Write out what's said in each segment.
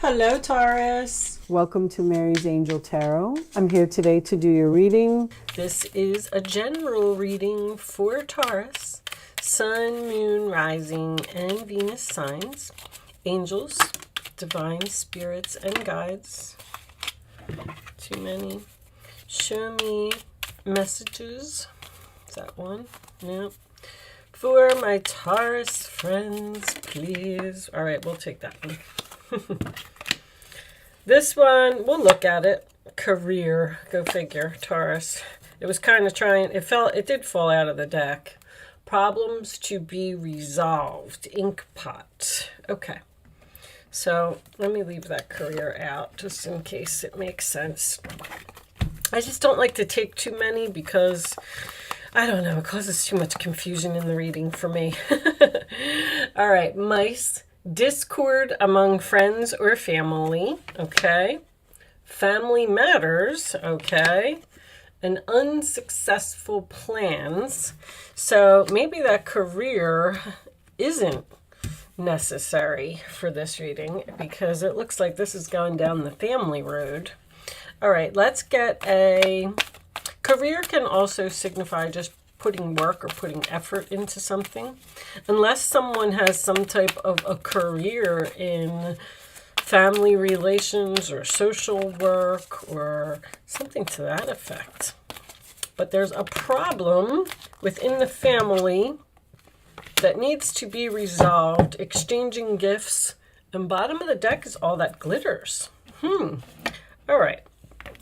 Hello, Taurus. Welcome to Mary's Angel Tarot. I'm here today to do your reading. This is a general reading for Taurus, Sun, Moon, Rising, and Venus signs, angels, divine spirits, and guides. Too many. Show me messages. Is that one? No. For my Taurus friends, please. All right, we'll take that one. This one, we'll look at it. Career, go figure, Taurus. It was kind of trying, it did fall out of the deck. Problems to be resolved, ink pot. Okay, so let me leave that career out just in case it makes sense. I just don't like to take too many because, I don't know, it causes too much confusion in the reading for me. All right, mice. Discord among friends or family, okay. Family matters, okay. And unsuccessful plans. So maybe that career isn't necessary for this reading because it looks like this is going down the family road. All right, let's get a... Career can also signify just putting work or putting effort into something. Unless someone has some type of a career in family relations or social work or something to that effect. But there's a problem within the family that needs to be resolved, exchanging gifts, and bottom of the deck is all that glitters. All right.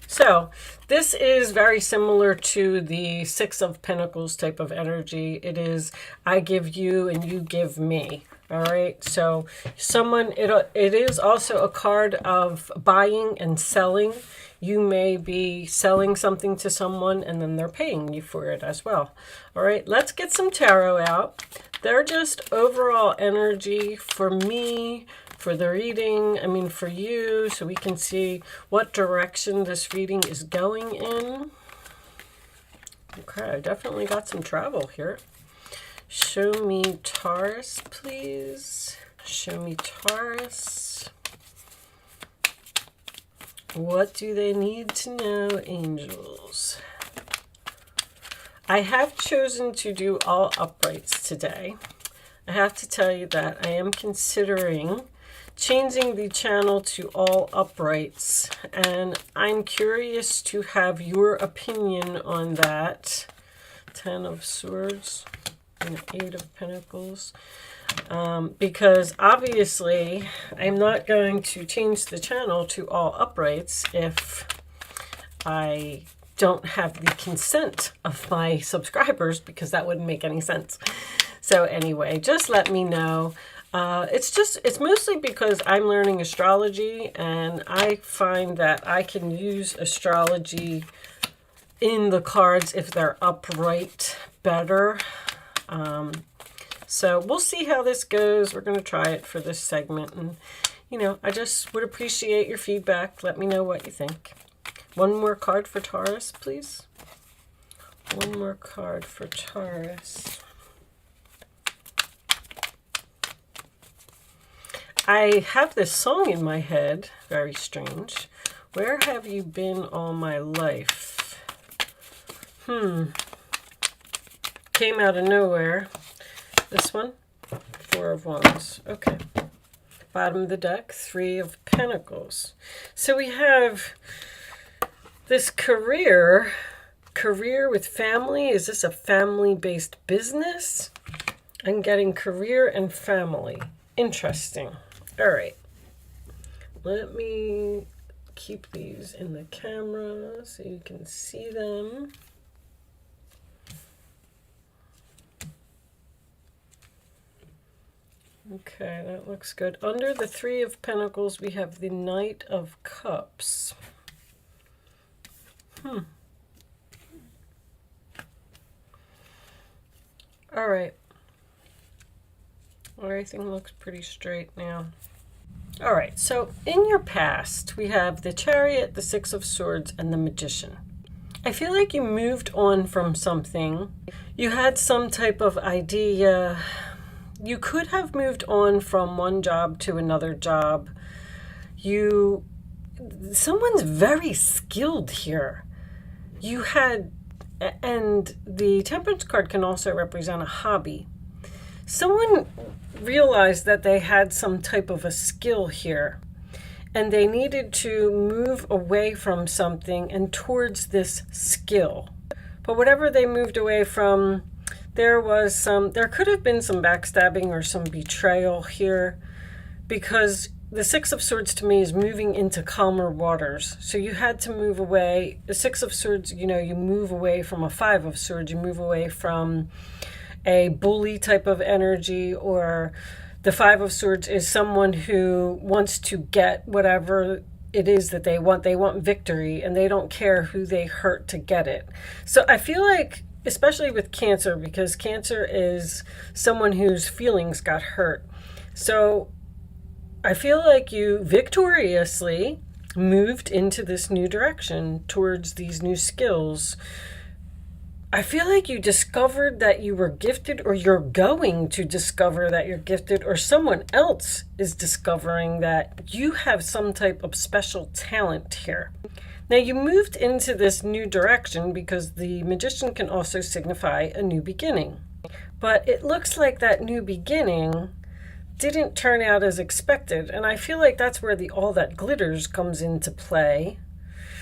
So this is very similar to the Six of Pentacles type of energy. It is, I give you and you give me. All right. So it is also a card of buying and selling. You may be selling something to someone and then they're paying you for it as well. All right. Let's get some tarot out. They're just overall energy for me, for the reading, for you, so we can see what direction this reading is going in. Okay, I definitely got some travel here. Show me Taurus, please. Show me Taurus. What do they need to know, angels? I have chosen to do all uprights today. I have to tell you that I am considering changing the channel to all uprights, and I'm curious to have your opinion on that. 10 of Swords and 8 of Pentacles. Because obviously I'm not going to change the channel to all uprights if I don't have the consent of my subscribers, because that wouldn't make any sense. So anyway, just let me know. It's mostly because I'm learning astrology, and I find that I can use astrology in the cards if they're upright better. So we'll see how this goes. We're going to try it for this segment, and I just would appreciate your feedback. Let me know what you think. One more card for Taurus, please. One more card for Taurus. I have this song in my head, very strange. Where have you been all my life? Came out of nowhere. This one, 4 of Wands. Okay. Bottom of the deck, 3 of Pentacles. So we have this career with family. Is this a family-based business? I'm getting career and family. Interesting. All right. Let me keep these in the camera so you can see them. Okay, that looks good. Under the 3 of Pentacles, we have the Knight of Cups. All right. Everything looks pretty straight now. All right, so in your past, we have the Chariot, the 6 of Swords, and the Magician. I feel like you moved on from something. You had some type of idea. You could have moved on from one job to another job. Someone's very skilled here. And the Temperance card can also represent a hobby. Someone realized that they had some type of a skill here, and they needed to move away from something and towards this skill. But whatever they moved away from, there could have been some backstabbing or some betrayal here, because the Six of Swords to me is moving into calmer waters. So you had to move away. The Six of Swords, you move away from a Five of Swords. You move away from a bully type of energy, or the Five of Swords is someone who wants to get whatever it is that they want. They want victory, and they don't care who they hurt to get it. So I feel like, especially with Cancer, because Cancer is someone whose feelings got hurt. So I feel like you victoriously moved into this new direction towards these new skills. I feel like you discovered that you were gifted, or you're going to discover that you're gifted, or someone else is discovering that you have some type of special talent here. Now, you moved into this new direction because the Magician can also signify a new beginning. But it looks like that new beginning didn't turn out as expected, and I feel like that's where the all that glitters comes into play.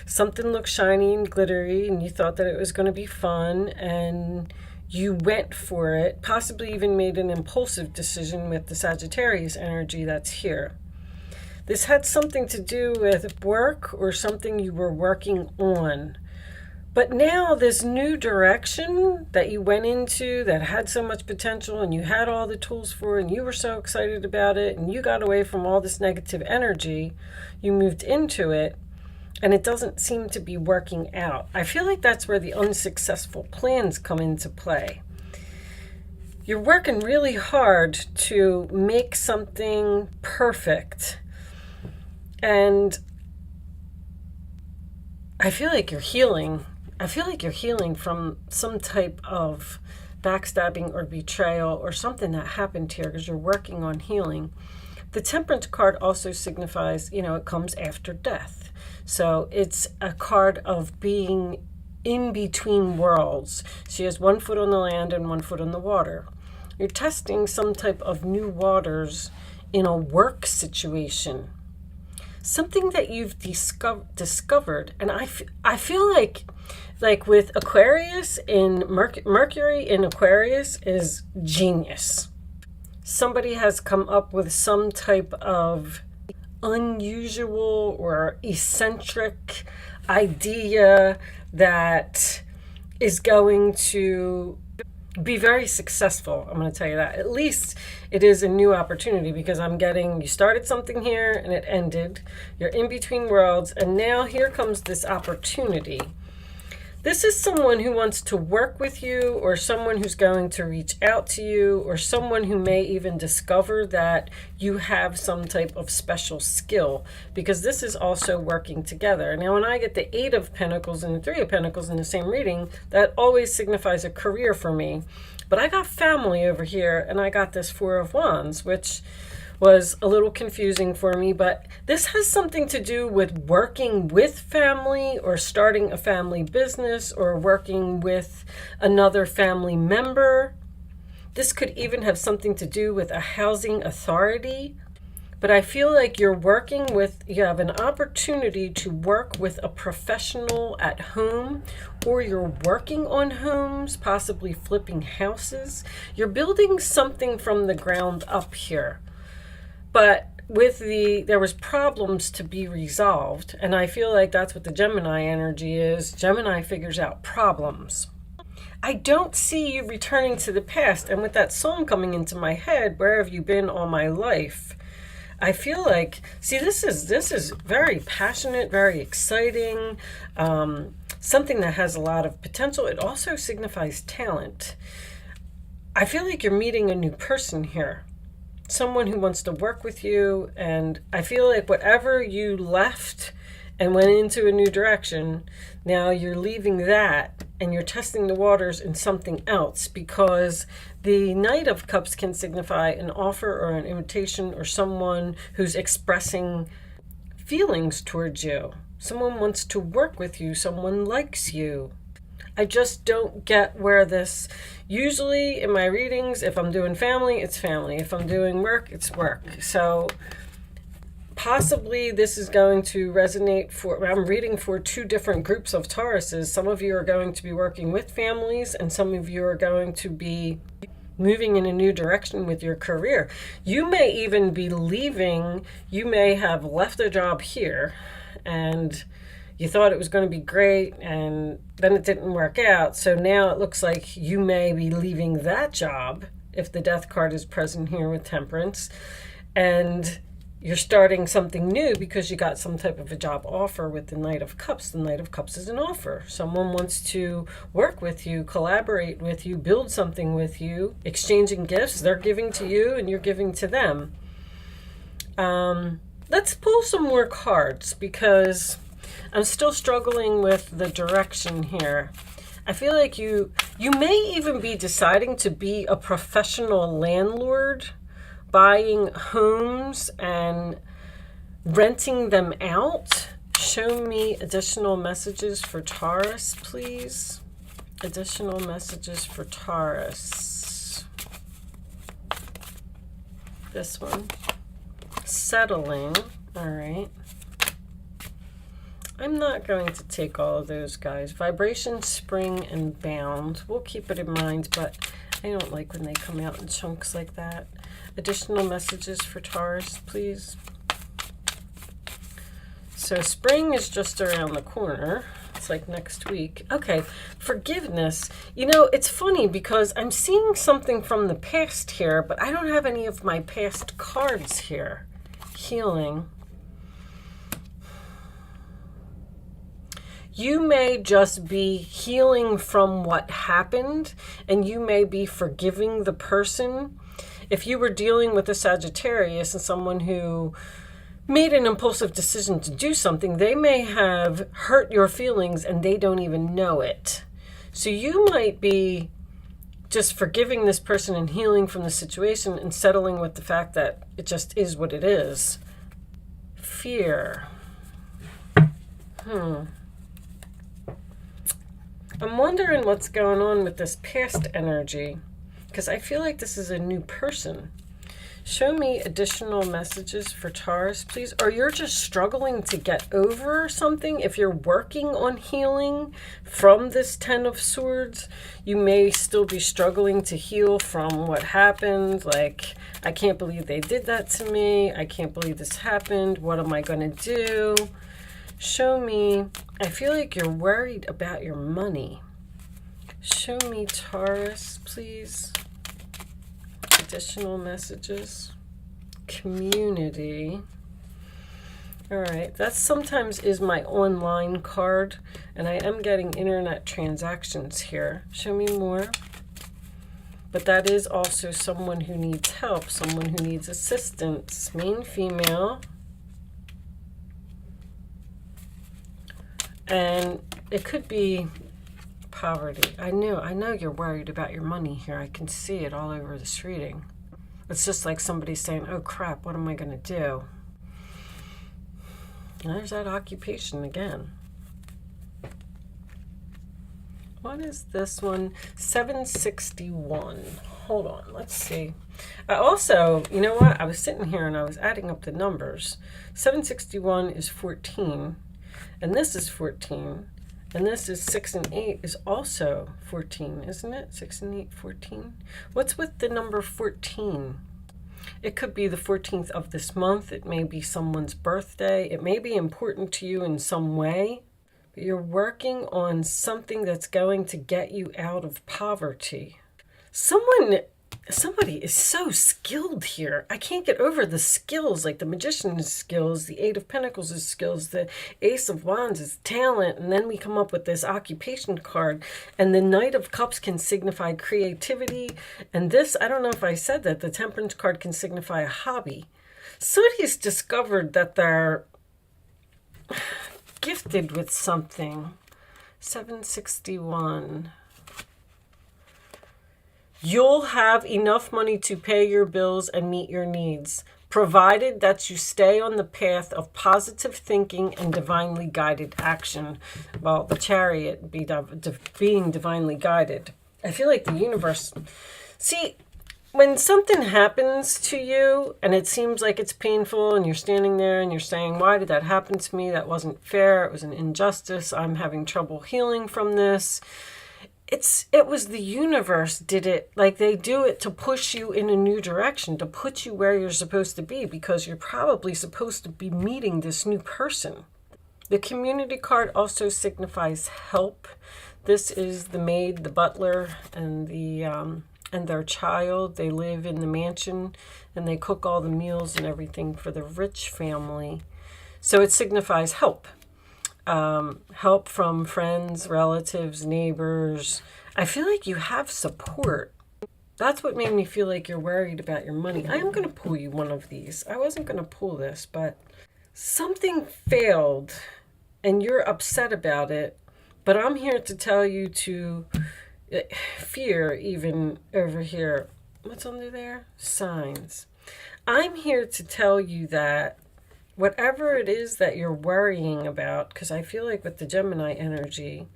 Something looked shiny and glittery, and you thought that it was going to be fun, and you went for it, possibly even made an impulsive decision with the Sagittarius energy that's here. This had something to do with work or something you were working on. But now this new direction that you went into that had so much potential, and you had all the tools for, and you were so excited about it, and you got away from all this negative energy, you moved into it, and it doesn't seem to be working out. I feel like that's where the unsuccessful plans come into play. You're working really hard to make something perfect, and I feel like you're healing. I feel like you're healing from some type of backstabbing or betrayal or something that happened here, because you're working on healing. The Temperance card also signifies, it comes after death. So it's a card of being in between worlds. She has one foot on the land and one foot on the water. You're testing some type of new waters in a work situation. Something that you've discovered. And I feel like with Aquarius, in Mercury in Aquarius is genius. Somebody has come up with some type of unusual or eccentric idea that is going to be very successful. I'm going to tell you that. At least it is a new opportunity, because I'm getting, you started something here and it ended. You're in between worlds, and now here comes this opportunity. This is someone who wants to work with you, or someone who's going to reach out to you, or someone who may even discover that you have some type of special skill, because this is also working together. Now, when I get the Eight of Pentacles and the Three of Pentacles in the same reading, that always signifies a career for me. But I got family over here, and I got this Four of Wands, which was a little confusing for me, but this has something to do with working with family, or starting a family business, or working with another family member. This could even have something to do with a housing authority. But I feel like you have an opportunity to work with a professional at home, or you're working on homes, possibly flipping houses. You're building something from the ground up here. But there was problems to be resolved, and I feel like that's what the Gemini energy is. Gemini figures out problems. I don't see you returning to the past, and with that song coming into my head, Where Have You Been All My Life? I feel like, this is very passionate, very exciting, something that has a lot of potential. It also signifies talent. I feel like you're meeting a new person here. Someone who wants to work with you, and I feel like whatever you left and went into a new direction, now you're leaving that and you're testing the waters in something else, because the Knight of Cups can signify an offer or an invitation, or someone who's expressing feelings towards you. Someone wants to work with you. Someone likes you. I just don't get where this, usually in my readings, if I'm doing family, it's family. If I'm doing work, it's work. So possibly this is going to resonate for, I'm reading for two different groups of Tauruses. Some of you are going to be working with families, and some of you are going to be moving in a new direction with your career. You may even be leaving. You may have left a job here and you thought it was going to be great, and then it didn't work out. So now it looks like you may be leaving that job if the Death card is present here with Temperance, and you're starting something new because you got some type of a job offer with the Knight of Cups. The Knight of Cups is an offer. Someone wants to work with you, collaborate with you, build something with you, exchanging gifts. They're giving to you and you're giving to them. Let's pull some more cards because I'm still struggling with the direction here. I feel like you may even be deciding to be a professional landlord, buying homes and renting them out. Show me additional messages for Taurus, please. Additional messages for Taurus. This one. Settling. All right. I'm not going to take all of those, guys. Vibration, spring, and bound. We'll keep it in mind, but I don't like when they come out in chunks like that. Additional messages for Taurus, please. So spring is just around the corner. It's like next week. Okay, forgiveness. You know, it's funny because I'm seeing something from the past here, but I don't have any of my past cards here. Healing. You may just be healing from what happened, and you may be forgiving the person. If you were dealing with a Sagittarius and someone who made an impulsive decision to do something, they may have hurt your feelings and they don't even know it. So you might be just forgiving this person and healing from the situation and settling with the fact that it just is what it is. Fear. I'm wondering what's going on with this past energy, because I feel like this is a new person. Show me additional messages for Taurus, please. Or you're just struggling to get over something. If you're working on healing from this Ten of Swords, you may still be struggling to heal from what happened. Like, I can't believe they did that to me. I can't believe this happened. What am I going to do? Show me, I feel like you're worried about your money. Show me Taurus, please. Additional messages. Community. All right, that sometimes is my online card, and I am getting internet transactions here. Show me more. But that is also someone who needs help, someone who needs assistance. Main female. And it could be poverty. I know you're worried about your money here. I can see it all over this reading. It's just like somebody saying, oh crap, what am I going to do? And there's that occupation again. What is this one? 761. Hold on, let's see. I also, you know what? I was sitting here and I was adding up the numbers. 761 is 14. And this is 14. And this is 6 and 8 is also 14, isn't it? 6 and 8, 14. What's with the number 14? It could be the 14th of this month. It may be someone's birthday. It may be important to you in some way. But you're working on something that's going to get you out of poverty. Somebody is so skilled here. I can't get over the skills, like the Magician's skills, the Eight of Pentacles' skills, the Ace of Wands is talent, and then we come up with this occupation card, and the Knight of Cups can signify creativity, and this, I don't know if I said that, the Temperance card can signify a hobby. Somebody's discovered that they're gifted with something. 761. You'll have enough money to pay your bills and meet your needs. provided that you stay on the path of positive thinking and divinely guided action. Well, the Chariot being divinely guided. I feel like the universe... See, when something happens to you and it seems like it's painful and you're standing there and you're saying, why did that happen to me? That wasn't fair. It was an injustice. I'm having trouble healing from this. It was the universe did it. Like, they do it to push you in a new direction, to put you where you're supposed to be, because you're probably supposed to be meeting this new person. The Community card also signifies help. This is the maid, the butler, and their child. They live in the mansion and they cook all the meals and everything for the rich family. So it signifies help. Help from friends, relatives, neighbors. I feel like you have support. That's what made me feel like you're worried about your money. I am going to pull you one of these. I wasn't going to pull this, but something failed and you're upset about it. But I'm here to tell you to fear, even over here. What's under there? Signs. I'm here to tell you that whatever it is that you're worrying about, because I feel like with the Gemini energy,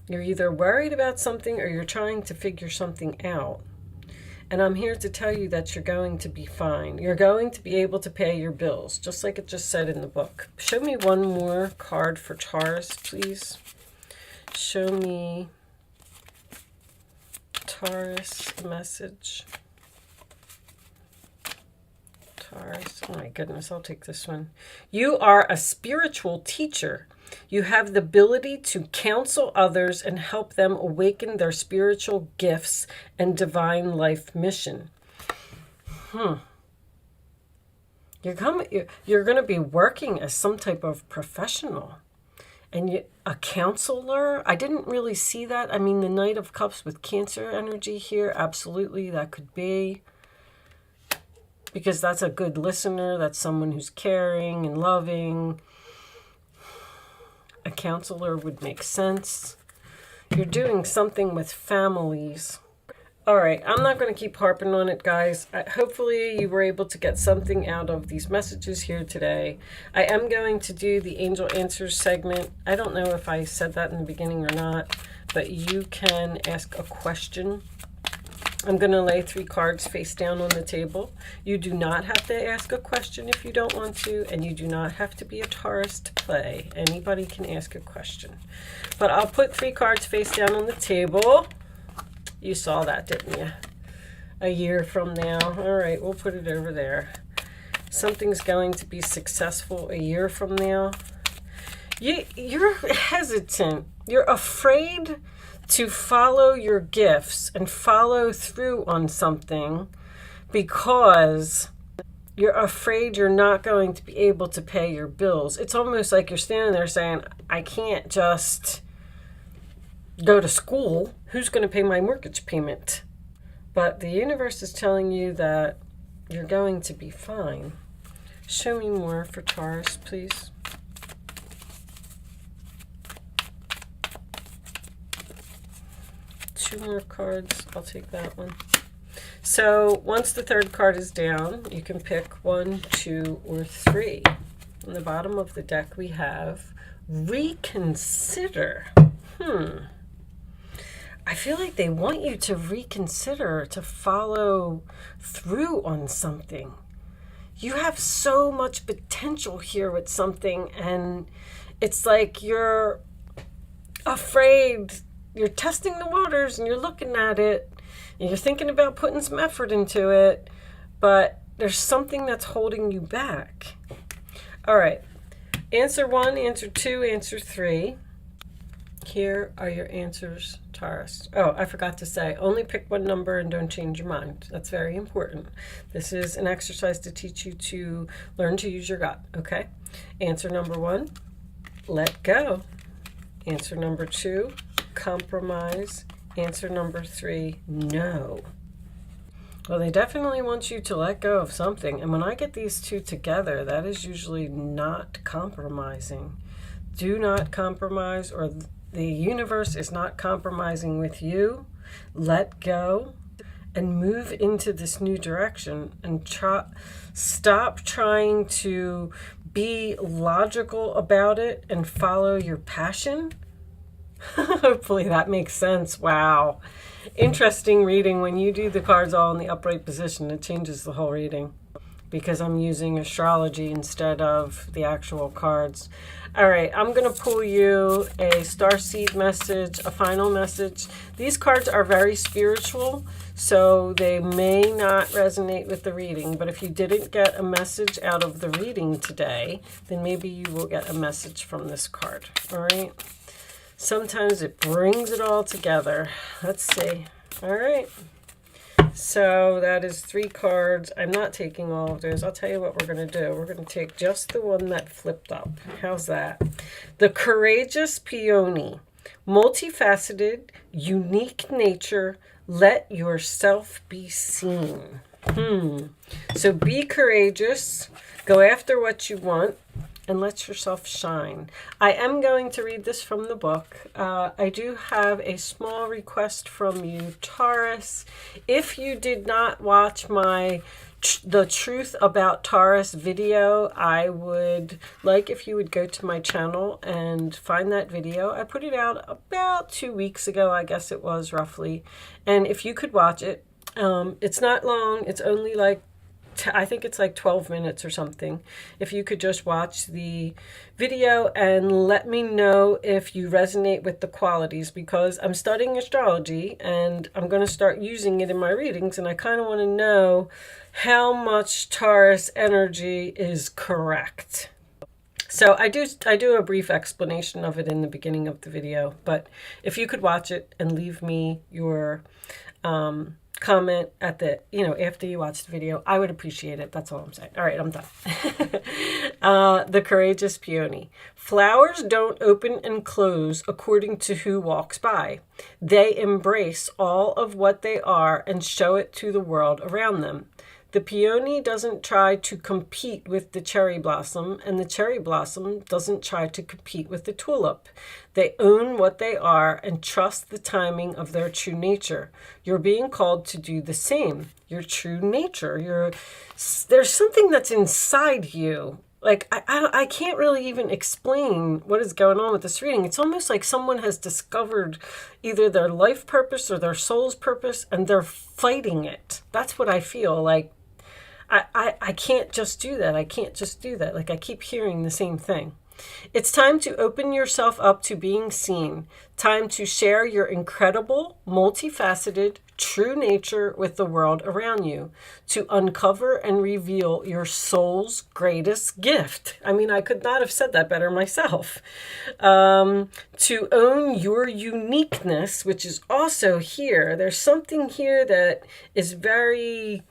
you're either worried about something or you're trying to figure something out. And I'm here to tell you that you're going to be fine. You're going to be able to pay your bills, just like it just said in the book. Show me one more card for Taurus, please. Show me Taurus message. Taurus. Oh my goodness, I'll take this one. You are a spiritual teacher. You have the ability to counsel others and help them awaken their spiritual gifts and divine life mission. You're going to be working as some type of professional. And a counselor, I didn't really see that. I mean, the Knight of Cups with Cancer energy here, absolutely, that could be. Because that's a good listener. That's someone who's caring and loving. A counselor would make sense. You're doing something with families. All right, I'm not going to keep harping on it, guys. Hopefully you were able to get something out of these messages here today. I am going to do the Angel Answers segment. I don't know if I said that in the beginning or not, but you can ask a question. I'm going to lay 3 cards face down on the table. You do not have to ask a question if you don't want to, and you do not have to be a Taurus to play. Anybody can ask a question. But I'll put 3 cards face down on the table. You saw that, didn't you? A year from now. All right, we'll put it over there. Something's going to be successful a year from now. You're hesitant. You're afraid to follow your gifts and follow through on something because you're afraid you're not going to be able to pay your bills. It's almost like you're standing there saying, I can't just go to school. Who's going to pay my mortgage payment? But the universe is telling you that you're going to be fine. Show me more for Taurus, please. Two more cards. I'll take that one. So once the 3rd card is down, you can pick 1, 2, or 3. On the bottom of the deck we have reconsider. I feel like they want you to reconsider, to follow through on something. You have so much potential here with something, and it's like you're afraid. You're testing the waters and you're looking at it and you're thinking about putting some effort into it, but there's something that's holding you back. All right. Answer 1, answer 2, answer 3. Here are your answers, Taurus. Oh, I forgot to say, only pick one number and don't change your mind. That's very important. This is an exercise to teach you to learn to use your gut, okay? Answer number 1, let go. Answer number 2, compromise. Answer number 3, no. Well, they definitely want you to let go of something. And when I get these 2 together, that is usually not compromising. Do not compromise, or the universe is not compromising with you. Let go and move into this new direction and stop trying to be logical about it and follow your passion. Hopefully that makes sense. Wow. Interesting reading. When you do the cards all in the upright position, it changes the whole reading because I'm using astrology instead of the actual cards. All right, I'm going to pull you a starseed message, a final message. These cards are very spiritual, so they may not resonate with the reading, but if you didn't get a message out of the reading today, then maybe you will get a message from this card. All right. Sometimes it brings it all together. Let's see. All right. So that is 3 cards. I'm not taking all of those. I'll tell you what we're going to do. We're going to take just the one that flipped up. How's that? The Courageous Peony. Multifaceted, unique nature. Let yourself be seen. So be courageous. Go after what you want. And let yourself shine. I am going to read this from the book. I do have a small request from you, Taurus. If you did not watch my The Truth About Taurus video, I would like if you would go to my channel and find that video. I put it out about 2 weeks ago, I guess it was roughly. And if you could watch it, it's not long. It's only like I think it's like 12 minutes or something. If you could just watch the video and let me know if you resonate with the qualities, because I'm studying astrology and I'm going to start using it in my readings, and I kind of want to know how much Taurus energy is correct. So I do a brief explanation of it in the beginning of the video, but if you could watch it and leave me your comment at the, after you watch the video, I would appreciate it. That's all I'm saying. All right, I'm done. The Courageous Peony. Flowers don't open and close according to who walks by. They embrace all of what they are and show it to the world around them. The peony doesn't try to compete with the cherry blossom, and the cherry blossom doesn't try to compete with the tulip. They own what they are and trust the timing of their true nature. You're being called to do the same. Your true nature. There's something that's inside you. Like, I can't really even explain what is going on with this reading. It's almost like someone has discovered either their life purpose or their soul's purpose, and they're fighting it. That's what I feel like. I can't just do that. I can't just do that. Like, I keep hearing the same thing. It's time to open yourself up to being seen. Time to share your incredible, multifaceted, true nature with the world around you. To uncover and reveal your soul's greatest gift. I mean, I could not have said that better myself. To own your uniqueness, which is also here. There's something here that is very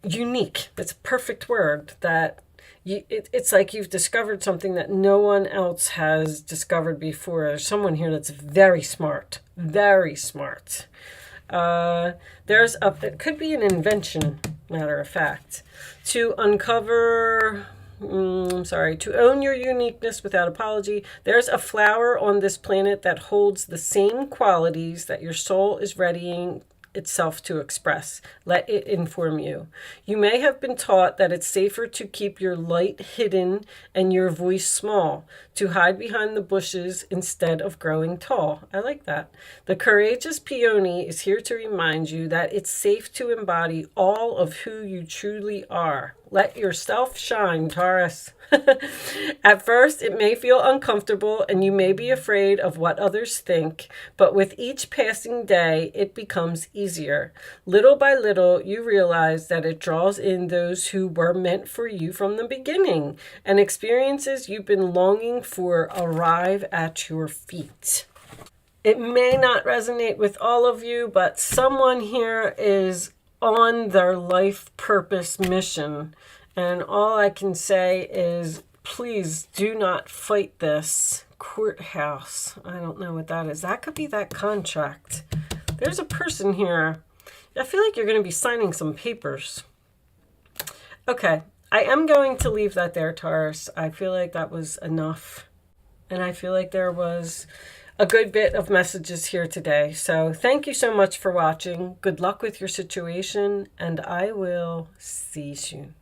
unique. It's a perfect word that it's like you've discovered something that no one else has discovered before. There's someone here that's very smart, very smart. It could be an invention, matter of fact. To own your uniqueness without apology. There's a flower on this planet that holds the same qualities that your soul is readying itself to express. Let it inform you. You may have been taught that it's safer to keep your light hidden and your voice small, to hide behind the bushes instead of growing tall. I like that. The Courageous Peony is here to remind you that it's safe to embody all of who you truly are. Let yourself shine, Taurus. At first, it may feel uncomfortable and you may be afraid of what others think, but with each passing day, it becomes easier. Little by little, you realize that it draws in those who were meant for you from the beginning, and experiences you've been longing for arrive at your feet. It may not resonate with all of you, but someone here is on their life purpose mission. And all I can say is, please do not fight this courthouse. I don't know what that is. That could be that contract. There's a person here. I feel like you're going to be signing some papers. Okay, I am going to leave that there, Taurus. I feel like that was enough. And I feel like there was a good bit of messages here today. So thank you so much for watching. Good luck with your situation, and I will see you soon.